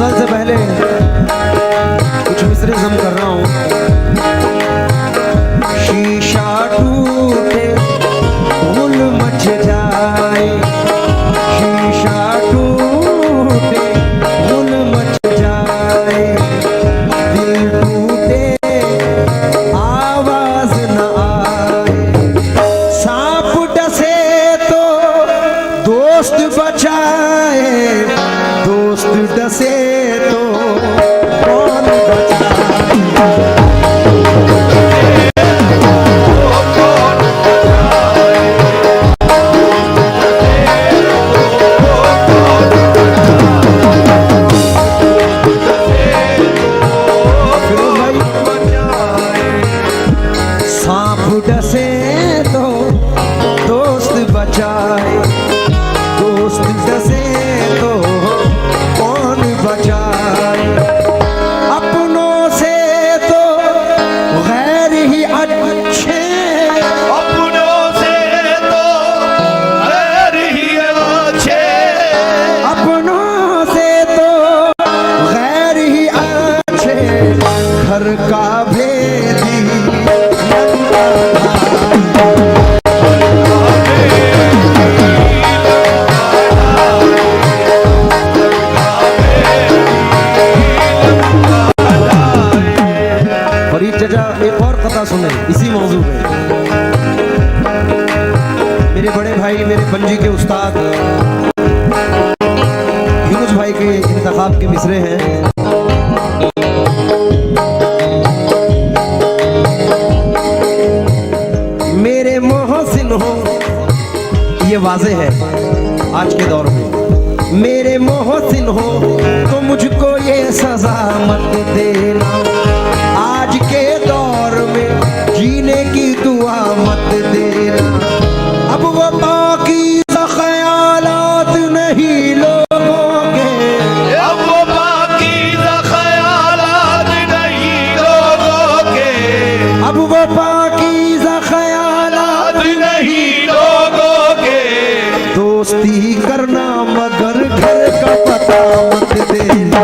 गजल से पहले कुछ मिसरे जम कर रहा हूँ। शीशा टूटे गुल मच जाए, शीशा टूटे गुल मच जाए, दिल टूटे आवाज न आए, सांप डसे तो दोस्त बचाए, दोस्त डसे तो कौन बचाए। सांप डसे तो दोस्त बचाए, दोस्त डसे तो कौन बचाए। अपनों से तो गैर ही अच्छे, अपनों से तो गैर ही अच्छे, अपनों से तो गैर ही अच्छे, घर का भेदी फरीद चचा एक और कथा सुने इसी मौजू पे। मेरे बड़े भाई, मेरे पंजी के उस्ताद यूनुस भाई के इंतखाब के मिसरे हैं। मेरे मोहसिन हो, ये वाज़े है आज के दौर में, मेरे मोहसिन हो तो मुझको ये सजा मत देना, आज के दौर में जीने की दुआ मत देना। अब वो पाकीज़ा ख़यालात नहीं लोगों के, अब वो पाकीज़ा ख़यालात नहीं लोगों के, अब वो पाकीज़ा ख़यालात नहीं लोगों के। दोस्ती करना मगर घर का पता मत देना,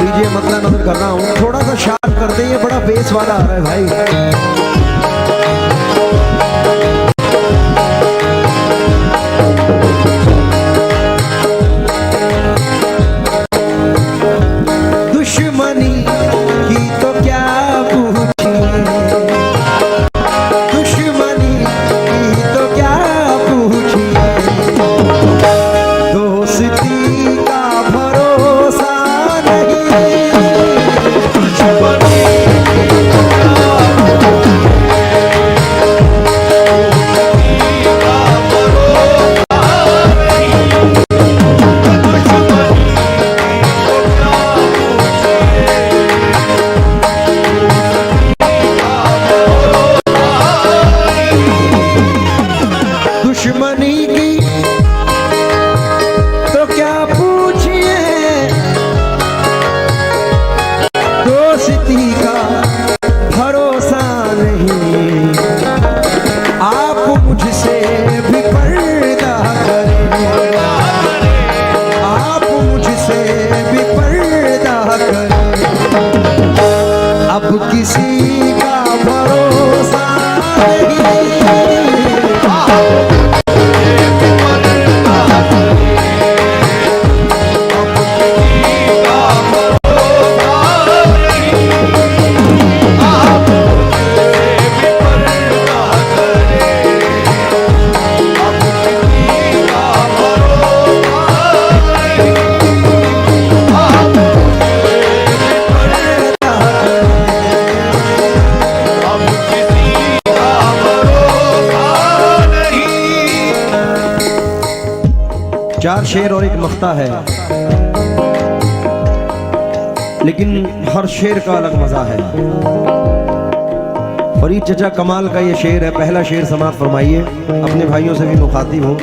लीजिए मतला नजर कर रहा हूँ, थोड़ा सा शार्प कर दे, ये बड़ा बेस वाला आ रहा है भाई। दुश्मनी की तो क्या पूछिए, दुश्मनी की तो क्या पूछिए, दोस्ती का भरोसा नहीं, दुश्मनी की तो क्या पूछिए, दोस्ती का भरोसा नहीं, आप मुझसे भी पर्दा करें, आप मुझसे भी पर्दा करें, अब किसी का भरोसा नहीं। चार शेर और एक मख्ता है, लेकिन हर शेर का अलग मजा है। फरीद चचा कमाल का ये शेर है, पहला शेर समाप्त फरमाइए, अपने भाइयों से भी मुखातिब हूँ।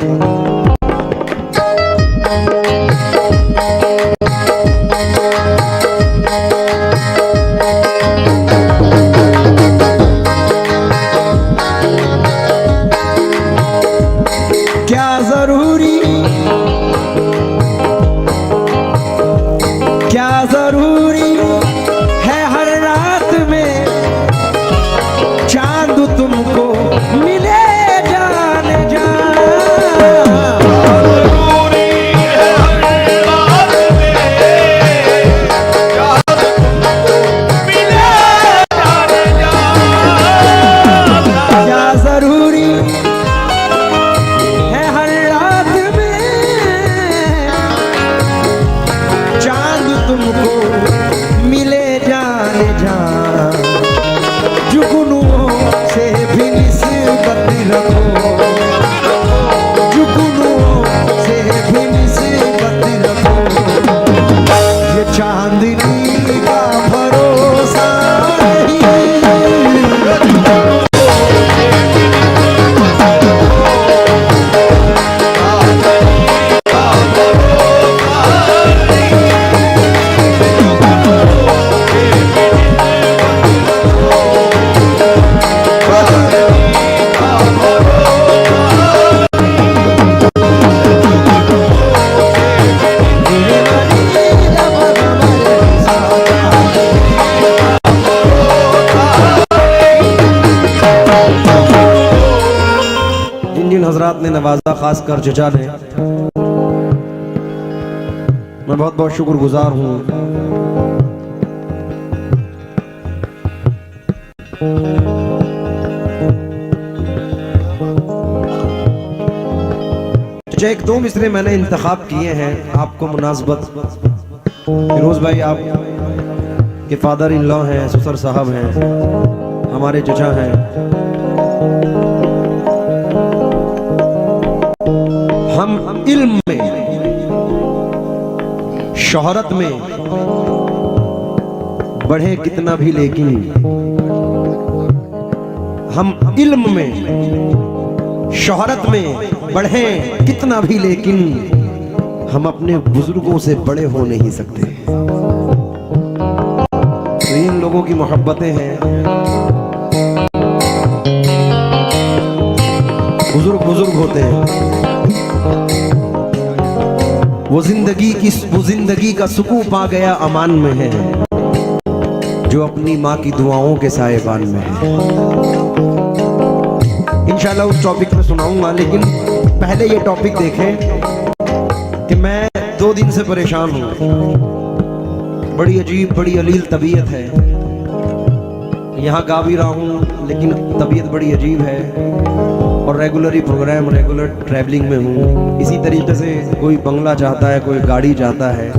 हजरात ने नवाजा, खासकर चचा ने। मैं बहुत बहुत शुक्रगुजार हूँ। चचा, एक दो मिसरे मैंने इंतखाब किए हैं आपको मुनासबत। फिरोज भाई आप के फादर इन लॉ हैं, ससुर साहब हैं, हमारे चचा हैं। हम इल्म में, शोहरत में बढ़े कितना भी, लेकिन हम इल्म में, शोहरत में बढ़े कितना भी, लेकिन हम अपने बुजुर्गों से बड़े हो नहीं सकते। तो इन लोगों की मोहब्बतें हैं। बुजुर्ग बुजुर्ग होते हैं। वो जिंदगी का सुकून पा गया अमान में है, जो अपनी माँ की दुआओं के साएबान में है। इंशाल्लाह उस टॉपिक पे सुनाऊंगा, लेकिन पहले ये टॉपिक देखें कि मैं 2 दिन से परेशान हूँ। बड़ी अजीब, बड़ी अलील तबीयत है। यहाँ गा भी रहा हूँ, लेकिन तबीयत बड़ी अजीब है। और रेगुलर प्रोग्राम, रेगुलर ट्रैवलिंग में हूँ। इसी तरीके से कोई बंगला चाहता है, कोई गाड़ी चाहता है,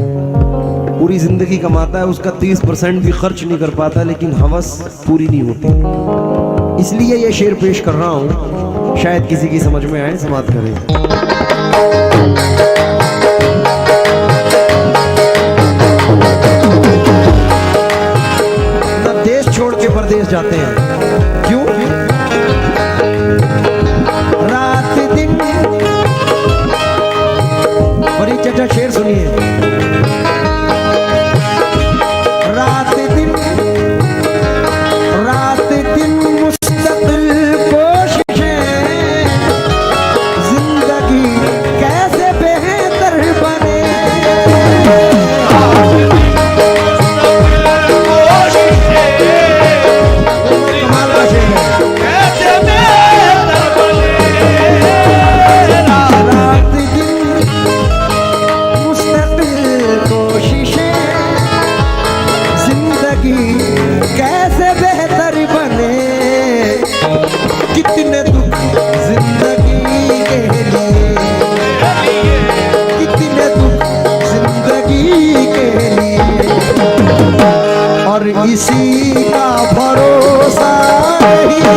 पूरी ज़िंदगी कमाता है, उसका 30% भी खर्च नहीं कर पाता, लेकिन हवस पूरी नहीं होती। इसलिए ये शेर पेश कर रहा हूँ, शायद किसी की समझ में आए, समाप्त करें। न देश छोड़ के परदेश जाते हैं, क्यों? रात दिन। और ये चचा शेर सुनिए। रात दिन, रात दिन मुस्तकिल कोशिशें, जिंदगी कैसे बेहतर बने। कमाल का शेर है। रात दिन मुस्तकिल कोशिशें, जिंदगी कैसे बेहतर बने। कितने दुख जिंदगी के लिए, कितने दुख जिंदगी के लिए, और इसी का भरोसा नहीं।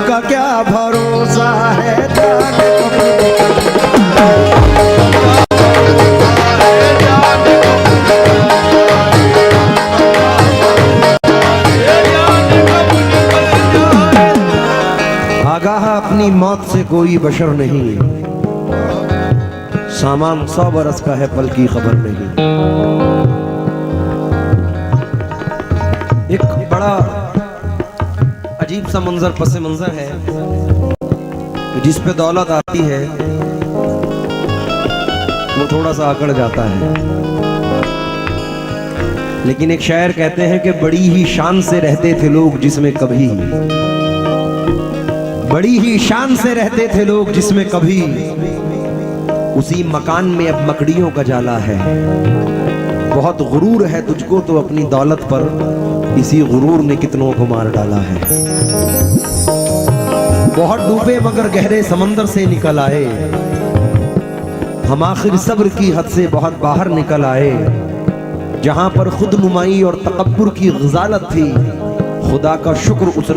का क्या भरोसा है। आगाह अपनी मौत से कोई बशर नहीं, सामान 100 बरस का है, पल की खबर नहीं। एक बड़ा अजीब सा मंजर, पस मंजर है, जिस पे दौलत आती है वो थोड़ा सा आकड़ जाता है। लेकिन एक शायर कहते हैं कि बड़ी ही शान से रहते थे लोग जिसमें कभी, बड़ी ही शान से रहते थे लोग जिसमें कभी, उसी मकान में अब मकड़ियों का जाला है। बहुत गुरूर है तुझको तो अपनी दौलत पर, इसी गुरूर ने कितनों को मार डाला है। बहुत डूबे मगर गहरे समंदर से निकल आए, हम आखिर सब्र की हद से बहुत बाहर निकल आए। जहां पर खुद नुमाई और तकब्बुर की ग़िज़ालत थी, खुदा का शुक्र उस